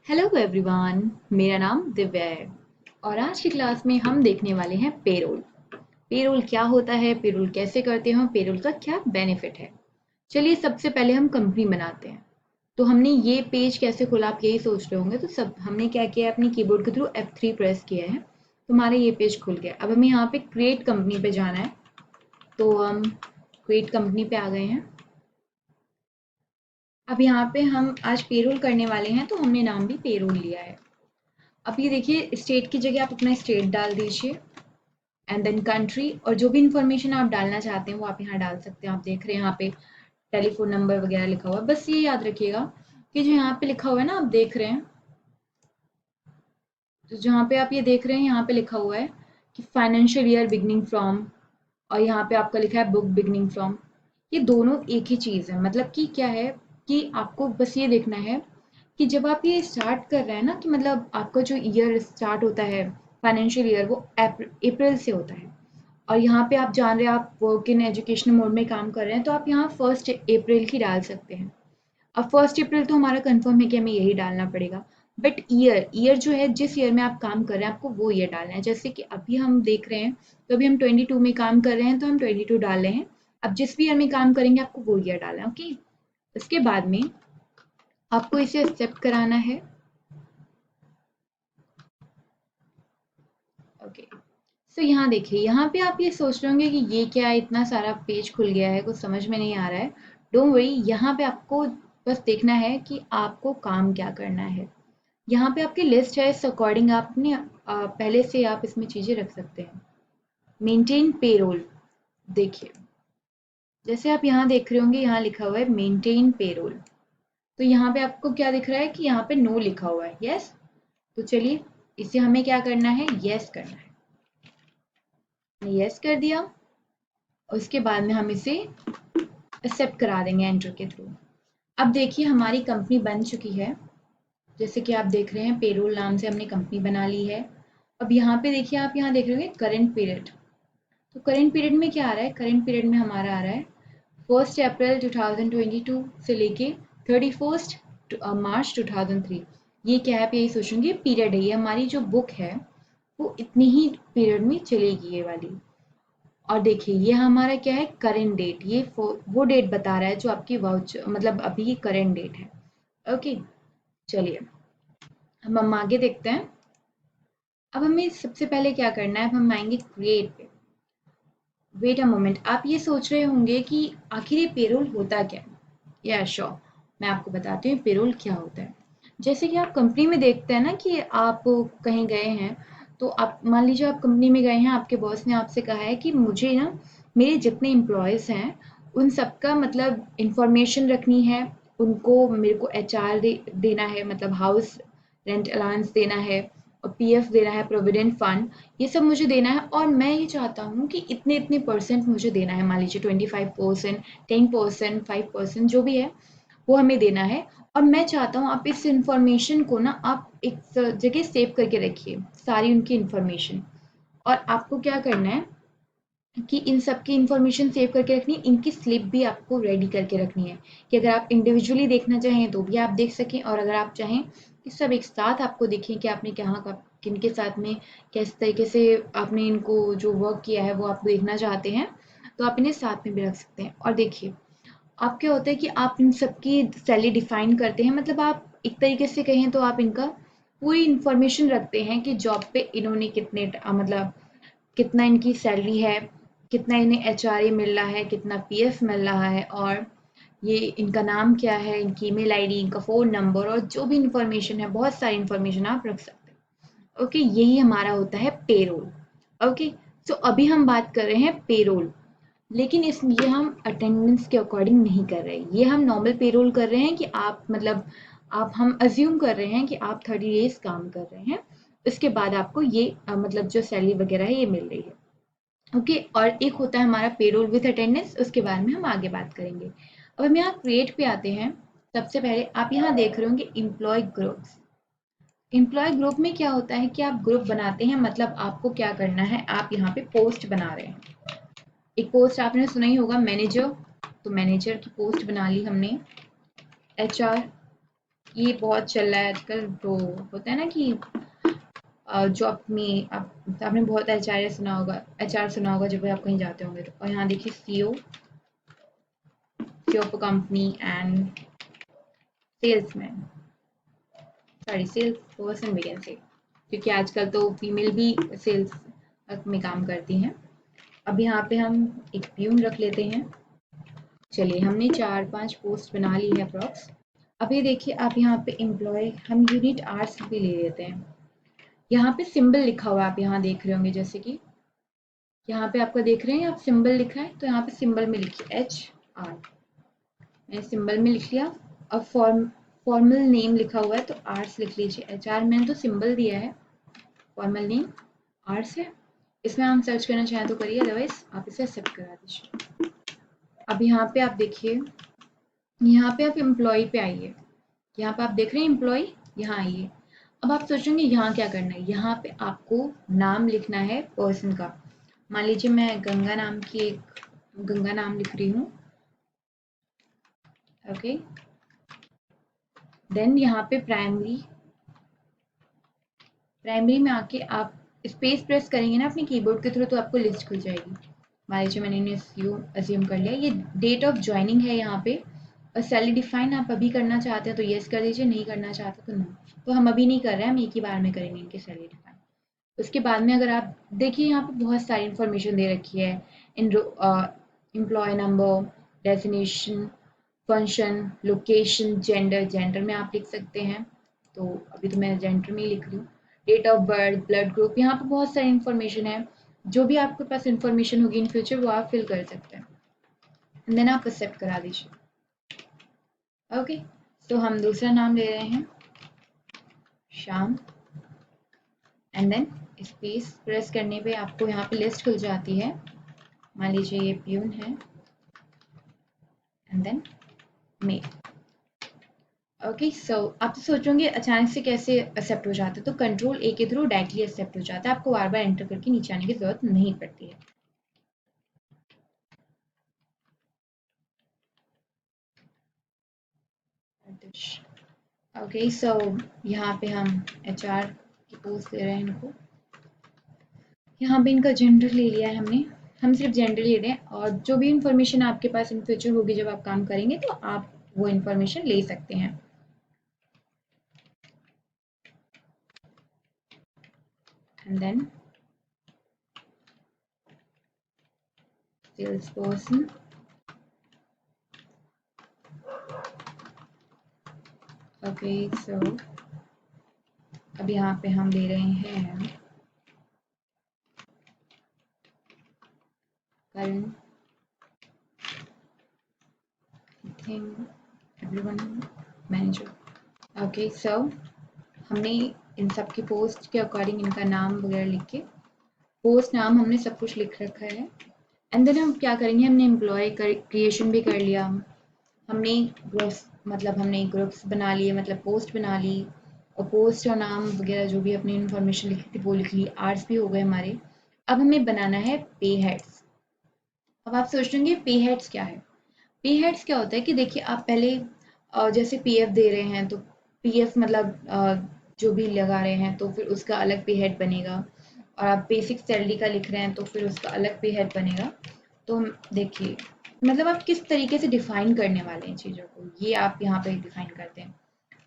Hello everyone, मेरा नाम दिव्या है और आज की क्लास में हम देखने वाले हैं पेरोल। पेरोल क्या होता है, पेरोल कैसे करते हैं, पेरोल का क्या बेनिफिट है। चलिए सबसे पहले हम कंपनी बनाते हैं। तो हमने ये पेज कैसे खोला, आप यही सोच रहे होंगे। तो सब हमने क्या किया है, अपनी कीबोर्ड के थ्रू F3 प्रेस किया है तो हमारा ये पेज खुल गया। अब हमें यहाँ पे क्रिएट कंपनी पे जाना है, तो हम क्रिएट कंपनी पे आ गए हैं। अब यहाँ पे हम आज पेरोल करने वाले हैं तो हमने नाम भी पेरोल लिया है। अब ये देखिए, स्टेट की जगह आप अपना स्टेट डाल दीजिए एंड देन कंट्री, और जो भी इंफॉर्मेशन आप डालना चाहते हैं वो आप यहाँ डाल सकते हैं। आप देख रहे हैं यहाँ पे टेलीफोन नंबर वगैरह लिखा हुआ है। बस ये याद रखिएगा कि जो यहाँ पे लिखा हुआ है ना, आप देख रहे हैं, तो जहाँ पे आप ये देख रहे हैं यहाँ पे लिखा हुआ है कि फाइनेंशियल ईयर बिगनिंग फ्रॉम, और यहाँ पे आपका लिखा है बुक बिगनिंग फ्रॉम। ये दोनों एक ही चीज़ है। मतलब कि क्या है कि आपको बस ये देखना है कि जब आप ये स्टार्ट कर रहे हैं ना, कि मतलब आपका जो ईयर स्टार्ट होता है, फाइनेंशियल ईयर, वो अप्रैल से होता है। और यहाँ पे आप जान रहे हैं आप वर्क इन एजुकेशन मोड में काम कर रहे हैं, तो आप यहाँ 1 अप्रैल की डाल सकते हैं। अब 1 अप्रैल तो हमारा कंफर्म है कि हमें यही डालना पड़ेगा। बट ईयर ईयर जो है, जिस ईयर में आप काम कर रहे हैं आपको वो ईयर डालना है। जैसे कि अभी हम देख रहे हैं, तो अभी हम 22 में काम कर रहे हैं तो हम 22 डाल रहे हैं। अब जिस भी ईयर में काम करेंगे आपको वो ईयर डालना है। ओके, उसके बाद में आपको इसे एक्सेप्ट कराना है। ओके, सो यहाँ देखिए, यहाँ पे आप ये सोच रहे होंगे कि ये क्या है, इतना सारा पेज खुल गया है, कुछ समझ में नहीं आ रहा है। डोंट वरी, यहाँ पे आपको बस देखना है कि आपको काम क्या करना है। यहाँ पे आपकी लिस्ट है, इस अकॉर्डिंग आप अपने पहले से आप इसमें चीज़ें रख सकते हैं। मेंटेन पेरोल, देखिए जैसे आप यहाँ देख रहे होंगे, यहाँ लिखा हुआ है मेंटेन पेरोल। तो यहाँ पे आपको क्या दिख रहा है कि यहाँ पे नो लिखा हुआ है, यस। तो चलिए इसे हमें क्या करना है, यस करना है। यस कर दिया, उसके बाद में हम इसे एक्सेप्ट करा देंगे एंटर के थ्रू। अब देखिए हमारी कंपनी बन चुकी है। जैसे कि आप देख रहे हैं, पेरोल नाम से हमने कंपनी बना ली है। अब यहाँ पे देखिए, आप यहाँ देख रहे होंगे करंट पीरियड। तो करंट पीरियड में क्या आ रहा है, करंट पीरियड में हमारा आ रहा है 1 अप्रैल 2022 से लेके 31 मार्च 2003। ये क्या है, आप यही सोचेंगे पीरियड है, ये हमारी जो बुक है वो इतनी ही पीरियड में चलेगी ये वाली। और देखिए ये हमारा क्या है, करेंट डेट, ये वो डेट बता रहा है जो आपकी वाउचर, मतलब अभी ये करेंट डेट है। ओके, चलिए हम आगे देखते हैं। अब हमें सबसे पहले क्या करना है, अब हम आएंगे क्रिएट पे। वेट अ मोमेंट, आप ये सोच रहे होंगे कि आखिर ये पेरोल होता क्या है। या श्योर, मैं आपको बताती हूँ पेरोल क्या होता है। जैसे कि आप कंपनी में देखते हैं ना कि आप कहीं गए हैं, तो आप मान लीजिए आप कंपनी में गए हैं, आपके बॉस ने आपसे कहा है कि मुझे ना मेरे जितने एम्प्लॉयज़ हैं उन सबका मतलब इंफॉर्मेशन रखनी है, उनको मेरे को HR देना है, मतलब हाउस रेंट अलाउंस देना है, और PF देना है, प्रोविडेंट फंड, ये सब मुझे देना है। और मैं ये चाहता हूँ कि इतने इतने परसेंट मुझे देना है, मान लीजिए 25%, 10%, 5%, जो भी है वो हमें देना है। और मैं चाहता हूँ आप इस इंफॉर्मेशन को ना आप एक जगह सेव करके रखिए, सारी उनकी इंफॉर्मेशन। और आपको क्या करना है कि इन सब की इंफॉर्मेशन सेव करके रखनी है, इनकी स्लिप भी आपको रेडी करके रखनी है, कि अगर आप इंडिविजुअली देखना चाहें तो भी आप देख सकें, और अगर आप चाहें कि सब एक साथ आपको दिखें कि आपने कहाँ का किन के साथ में किस तरीके से आपने इनको जो वर्क किया है वो आप देखना चाहते हैं, तो आप इन्हें साथ में भी रख सकते हैं। और देखिए आप क्या होता है कि आप इन सबकी सैलरी डिफाइन करते हैं, मतलब आप एक तरीके से कहें तो आप इनका पूरी इंफॉर्मेशन रखते हैं कि जॉब पे इन्होंने कितने मतलब कितना इनकी सैलरी है, कितना इन्हें HRA मिल रहा है, कितना PF मिल रहा है, और ये इनका नाम क्या है, इनकी ईमेल आईडी, इनका फ़ोन नंबर, और जो भी इंफॉर्मेशन है, बहुत सारी इंफॉर्मेशन आप रख सकते हैं। ओके, यही हमारा होता है पेरोल। ओके, सो अभी हम बात कर रहे हैं पेरोल, लेकिन इस ये हम अटेंडेंस के अकॉर्डिंग नहीं कर रहे, ये हम नॉर्मल पेरोल कर रहे हैं कि आप मतलब आप हम अज्यूम कर रहे हैं कि आप 30 डेज काम कर रहे हैं, उसके बाद आपको ये मतलब जो सैलरी वगैरह है ये मिल रही है। ओके, और एक होता है हमारा पेरोल विथ अटेंडेंस, उसके बारे में हम आगे बात करेंगे। अब हम यहाँ क्रिएट पे आते हैं। सबसे पहले आप यहाँ देख रहे होंगे एम्प्लॉय ग्रुप्स। एम्प्लॉय ग्रुप में क्या होता है कि आप ग्रुप बनाते हैं, मतलब आपको क्या करना है, आप यहाँ पे पोस्ट बना रहे हैं। एक पोस्ट आपने सुना ही होगा मैनेजर, तो मैनेजर की पोस्ट बना ली हमने। HR, ये बहुत चल रहा है आजकल, तो होता है ना कि जॉब में आपने बहुत एचआर सुना होगा, एचआर सुना होगा जब भी आप कहीं जाते होंगे तो। और यहाँ देखिए CEO, CEO of a company and salesman, sorry sales person we can say, क्योंकि आजकल तो फीमेल भी सेल्स में काम करती हैं। अब यहाँ पे हम एक प्यून रख लेते हैं। चलिए हमने 4-5 पोस्ट बना ली है अप्रॉक्स। अब ये देखिए आप यहाँ पे एम्प्लॉय, हम यूनिट आवर्स भी ले लेते हैं। यहाँ पे सिंबल लिखा हुआ है, आप यहाँ देख रहे होंगे, जैसे कि यहाँ पे आपको देख रहे हैं आप सिंबल लिखा है, तो यहाँ पे सिंबल में लिखिए HR, मैंने सिंबल में लिख लिया। अब फॉर्मल नेम लिखा हुआ है तो आर्ट्स लिख लीजिए। HR मैंने तो सिंबल दिया है, फॉर्मल नेम आर्ट्स है। इसमें हम सर्च करना चाहें तो करिए, अदरवाइज आप इसे एक्सेप्ट करा दीजिए। अब यहाँ पे आप देखिए, यहाँ पे आप एम्प्लॉय पे आइए, यहाँ पे आप देख रहे हैं एम्प्लॉय, यहाँ आइए। अब आप सोचेंगे यहाँ क्या करना है, यहाँ पे आपको नाम लिखना है पर्सन का। मान लीजिए मैं गंगा नाम की गंगा नाम लिख रही हूँ, ओके। देन यहाँ पे प्राइमरी में आके आप स्पेस प्रेस करेंगे ना अपने कीबोर्ड के थ्रू, तो आपको लिस्ट खुल जाएगी। मान लीजिए मैंने इन्हें अज्यूम कर लिया। ये डेट ऑफ ज्वाइनिंग है यहाँ पे, और सैलरी डिफाइन आप अभी करना चाहते हैं तो येस कर दीजिए, नहीं करना चाहते तो नो। तो हम अभी नहीं कर रहे हैं, हम एक ही बार में करेंगे इनकी सैलरी डिफाइन। उसके बाद में अगर आप देखिए यहाँ पे बहुत सारी इन्फॉर्मेशन दे रखी है, employ number, definition, function, location, gender, gender में आप लिख सकते हैं, तो अभी तो मैं जेंडर में ही लिख रही हूँ। Date of birth, blood group, यहाँ पे बहुत सारी इन्फॉर्मेशन है। जो भी आपके पास इन्फॉर्मेशन होगी इन फ्यूचर वो आप फिल कर सकते हैं, देन आप एक्सेप्ट करा दीजिए। ओके, तो हम दूसरा नाम ले रहे हैं Shyam, and then space press करने पे आपको यहाँ पे लिस्ट खुल जाती है। मान लीजिए ये प्यून है, एंड देन मेल। ओके, सो आप तो सोचोगे अचानक से कैसे एक्सेप्ट हो जाता है, तो कंट्रोल A के थ्रू डायरेक्टली एक्सेप्ट हो जाता है, आपको बार बार एंटर करके नीचे आने की जरूरत नहीं पड़ती है। ओके, सो यहाँ पे हम HR की पोस्ट दे रहे हैं इनको। यहाँ पे इनका जेंडर ले लिया है हमने, हम सिर्फ जेंडर ले रहे हैं, और जो भी इंफॉर्मेशन आपके पास इन फ्यूचर होगी जब आप काम करेंगे तो आप वो इंफॉर्मेशन ले सकते हैं। And then sales person, okay. So अब यहाँ पे हम ले रहे हैं current thing everyone manager, okay. So हमने इन सब की पोस्ट के अकॉर्डिंग इनका नाम वगैरह लिख के, पोस्ट नाम हमने सब कुछ लिख रखा है। एंड देन हम क्या करेंगे, हमने एम्प्लॉय क्रिएशन भी कर लिया, हमने ग्रुप्स, मतलब हमने ग्रुप्स बना लिए, मतलब पोस्ट बना ली, और पोस्ट और नाम वगैरह जो भी अपनी इन्फॉर्मेशन लिखी थी वो लिख ली, आर्ट्स भी हो गए हमारे। अब हमें बनाना है पे हेड्स। अब आप सोच रहे पे हेड्स क्या है। पे हेड्स क्या होता है कि देखिए आप पहले जैसे पीएफ दे रहे हैं तो पीएफ मतलब जो भी लगा रहे हैं तो फिर उसका अलग पे हेड बनेगा, और आप बेसिक सैलरी का लिख रहे हैं तो फिर उसका अलग पे हेड बनेगा। तो देखिए मतलब आप किस तरीके से डिफाइन करने वाले हैं चीज़ों को, ये आप यहाँ पे डिफाइन करते हैं।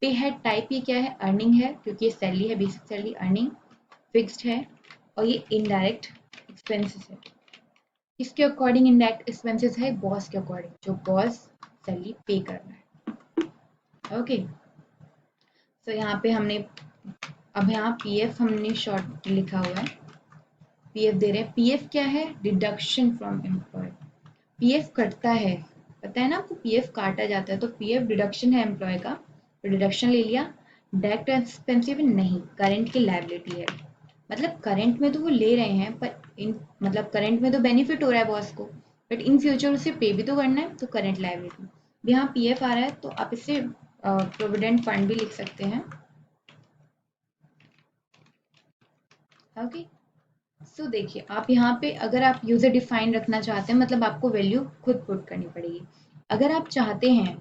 पे हेड टाइप ये क्या है, अर्निंग है, क्योंकि ये सैलरी है, बेसिक सैलरी, अर्निंग फिक्स्ड है, और ये इनडायरेक्ट एक्सपेंसेस है। किसके अकॉर्डिंग इनडायरेक्ट एक्सपेंसेस है, बॉस के अकॉर्डिंग, जो बॉस सैलरी पे कर रहा है। ओके, तो यहाँ पे हमने, अब यहाँ पीएफ हमने शॉर्ट लिखा हुआ है, पीएफ दे रहे हैं। पीएफ क्या है, डिडक्शन फ्रॉम एम्प्लॉय, पीएफ कटता है, पता है ना आपको, पीएफ काटा जाता है, तो पीएफ डिडक्शन है एम्प्लॉय का, तो डिडक्शन ले लिया। डायरेक्ट एक्सपेंसिव नहीं, करंट की लायबिलिटी है, मतलब करंट में तो वो ले रहे हैं, पर इन मतलब करंट में तो बेनिफिट हो रहा है बॉस को, बट इन फ्यूचर उसे पे भी तो करना है, तो करंट लायबिलिटी। यहाँ पीएफ आ रहा है तो आप इससे प्रोविडेंट फंड भी लिख सकते हैं। ओके, सो देखिए आप यहाँ पे अगर आप यूजर डिफाइन रखना चाहते हैं, मतलब आपको वैल्यू खुद पुट करनी पड़ेगी। अगर आप चाहते हैं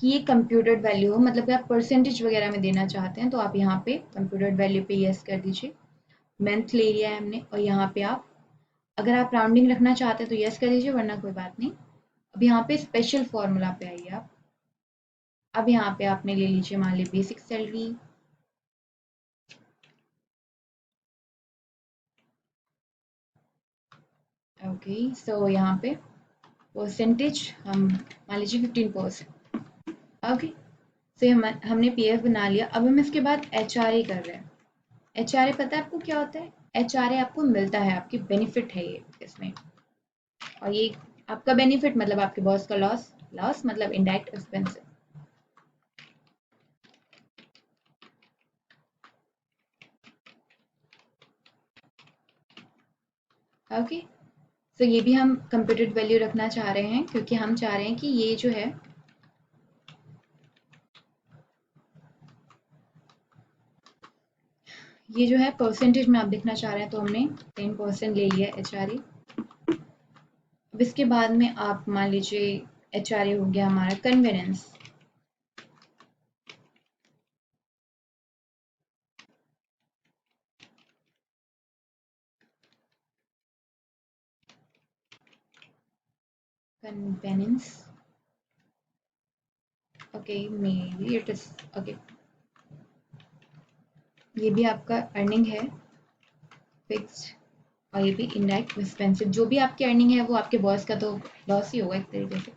कि ये कंप्यूटेड वैल्यू हो, मतलब कि आप परसेंटेज वगैरह में देना चाहते हैं तो आप यहाँ पे कंप्यूटेड वैल्यू पे यस कर दीजिए। मंथ ले लिया है हमने, और यहाँ पे आप अगर आप राउंडिंग रखना चाहते हैं तो यस कर दीजिए, वरना कोई बात नहीं। अब यहाँ पे स्पेशल फॉर्मूला पे आइए आप। अब यहाँ पे आपने ले लीजिए मान ली बेसिक सैलरी, ओके। सो यहाँ पे परसेंटेज हम मान लीजिए 15%, ओके। सो हमने पीएफ बना लिया। अब हम इसके बाद एचआरए कर रहे हैं। एचआरए पता है आपको क्या होता है? एचआरए आपको मिलता है, आपकी बेनिफिट है ये इसमें, और ये आपका बेनिफिट मतलब आपके बॉस का लॉस, लॉस मतलब इनडायरेक्ट एक्सपेंस। ओके। सो ये भी हम कंप्यूटेड वैल्यू रखना चाह रहे हैं, क्योंकि हम चाह रहे हैं कि ये जो है ये जो है परसेंटेज में आप देखना चाह रहे हैं, तो हमने 10% ले लिया एचआरए। अब इसके बाद में आप मान लीजिए एचआरए हो गया हमारा convenience. Convenience, okay, may it is okay. ये भी आपका अर्निंग है फिक्स्ड, और ये भी इनडायरेक्ट एक्सपेंसिव। जो भी आपकी अर्निंग है वो आपके बॉस का तो लॉस ही होगा एक तरीके से।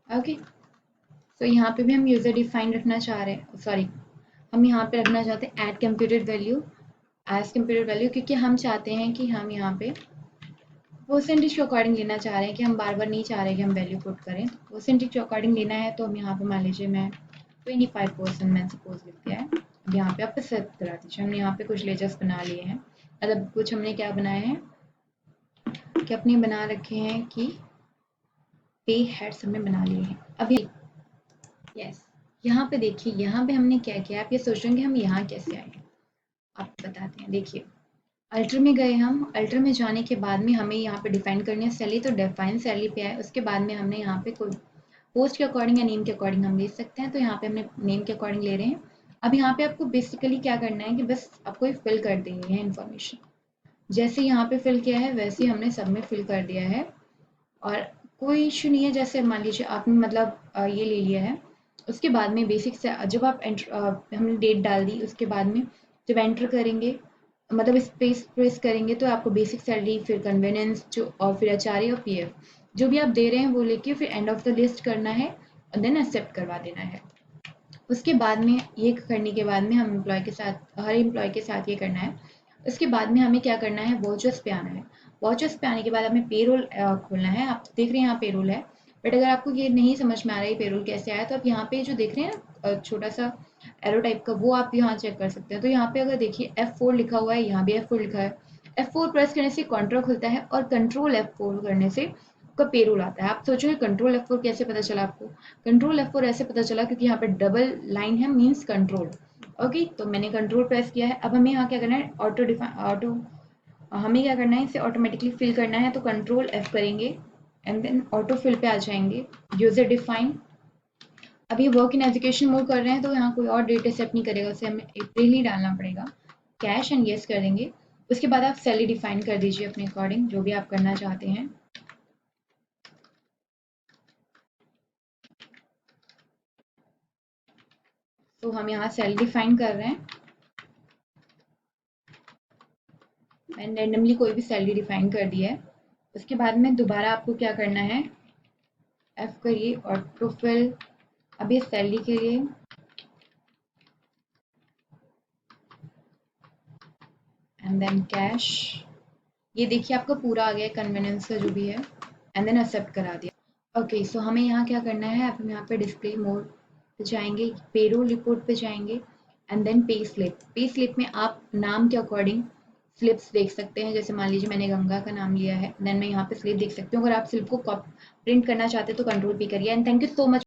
ओके। तो यहाँ पे भी हम यूज़र डिफाइन रखना चाह रहे हैं, सॉरी, हम यहाँ पे रखना चाहते हैं add computed value, as computed value, क्योंकि हम चाहते हैं कि हम यहाँ पे परसेंटेज के अकॉर्डिंग लेना चाह रहे हैं, कि हम बार बार नहीं चाह रहे कि हम वैल्यू पुट करें। परसेंटेज के अकॉर्डिंग लेना है, तो हम यहाँ पे मान लीजिए मैं 25% मैंने सपोज लिख दिया है। अब यहाँ पे आप सेट करा दीजिए। हमने यहाँ पे कुछ लेजर्स बना लिए हैं, मतलब कुछ हमने क्या बनाए हैं कि अपने बना रखे हैं कि पे हेड्स हमने बना लिए हैं। अभी यस, यहाँ पे देखिए, यहाँ पे हमने क्या किया, आप ये सोच रहे हैं कि हम यहाँ कैसे आए। आप बताते हैं, देखिए अल्टर में गए हम। अल्टर में जाने के बाद में हमें यहाँ पे डिफाइन करनी है सैलरी, तो डिफाइन सैलरी पे आए। उसके बाद में हमने यहाँ पे कोई पोस्ट के अकॉर्डिंग या नेम के अकॉर्डिंग हम ले सकते हैं, तो यहाँ पे हमने नेम के अकॉर्डिंग ले रहे हैं। अब यहाँ पे आपको बेसिकली क्या करना है कि बस आपको फिल कर देनी है इन्फॉर्मेशन। जैसे यहाँ पे फिल किया है वैसे ही हमने सब में फिल कर दिया है, और कोई इशू नहीं है। जैसे मान लीजिए आपने मतलब ये ले लिया है, उसके बाद में बेसिक से जब आप हमने डेट डाल दी, उसके बाद में जब एंटर करेंगे, मतलब स्पेस प्रेस करेंगे, तो आपको बेसिक सैलरी, फिर कन्वीनियंस जो, और फिर एचआरए और पीएफ जो भी आप दे रहे हैं वो लेके फिर एंड ऑफ द लिस्ट करना है, और देन एक्सेप्ट करवा देना है। उसके बाद में ये करने के बाद में हम एम्प्लॉय के साथ, हर एम्प्लॉय के साथ ये करना है। उसके बाद में हमें क्या करना है, वॉचर्स पे आना है। वॉचर्स पे आने के बाद हमें पेरोल खोलना है। आप देख रहे हैं यहाँ पेरोल है, बट अगर आपको ये नहीं समझ में आ रहा है पेरोल कैसे आया, तो आप यहाँ पे जो देख रहे हैं छोटा सा एरो टाइप का, वो आप यहाँ चेक कर सकते हैं। तो यहाँ पे अगर देखिए F4 लिखा हुआ है, यहाँ भी F4 लिखा है। F4 प्रेस करने से कॉन्ट्रा खुलता है, और कंट्रोल F4 करने से आपका पेरोल आता है। आप सोचोगे कंट्रोल F4 कैसे पता चला आपको? कंट्रोल F4 ऐसे पता चला क्योंकि यहाँ पे डबल लाइन है, मीन्स कंट्रोल। ओके, तो मैंने कंट्रोल प्रेस किया है। अब हमें यहाँ क्या करना है, ऑटो हमें क्या करना है, इसे ऑटोमेटिकली फिल करना है, तो कंट्रोल F करेंगे एंड देन ऑटो फिल पे आ जाएंगे। यूजर डिफाइन, अभी वर्क इन एजुकेशन मोड कर रहे हैं, तो यहाँ कोई और डेट एक्सेप्ट नहीं करेगा, उसे हमें अप्रैल ही डालना पड़ेगा। कैश एंड येस कर देंगे। उसके बाद आप सैलरी डिफाइन कर दीजिए अपने अकॉर्डिंग, जो भी आप करना चाहते हैं। तो हम यहाँ सैलरी डिफाइन कर रहे हैं, मैंने रैंडमली कोई भी सैलरी डिफाइन कर दिया है। उसके बाद में दोबारा आपको क्या करना है, एफ करिए ऑटो फिल। अब ये सैलरी के लिए एंड देन कैश, ये देखिए आपका पूरा आ गया कन्वीनियंस का जो भी है, एंड देन एक्सेप्ट करा दिया। ओके, सो हमें यहाँ क्या करना है, अब हम यहाँ पे डिस्प्ले मोड पे जाएंगे, पेरोल रिपोर्ट पे जाएंगे, and then pay slip. Pay slip में आप नाम के अकॉर्डिंग स्लिप्स देख सकते हैं, जैसे मान लीजिए मैंने गंगा का नाम लिया है, देन मैं यहाँ पे स्लिप देख सकती हूँ। अगर आप स्लिप को प्रिंट करना चाहते हैं तो कंट्रोल पी करिए। And thank you so much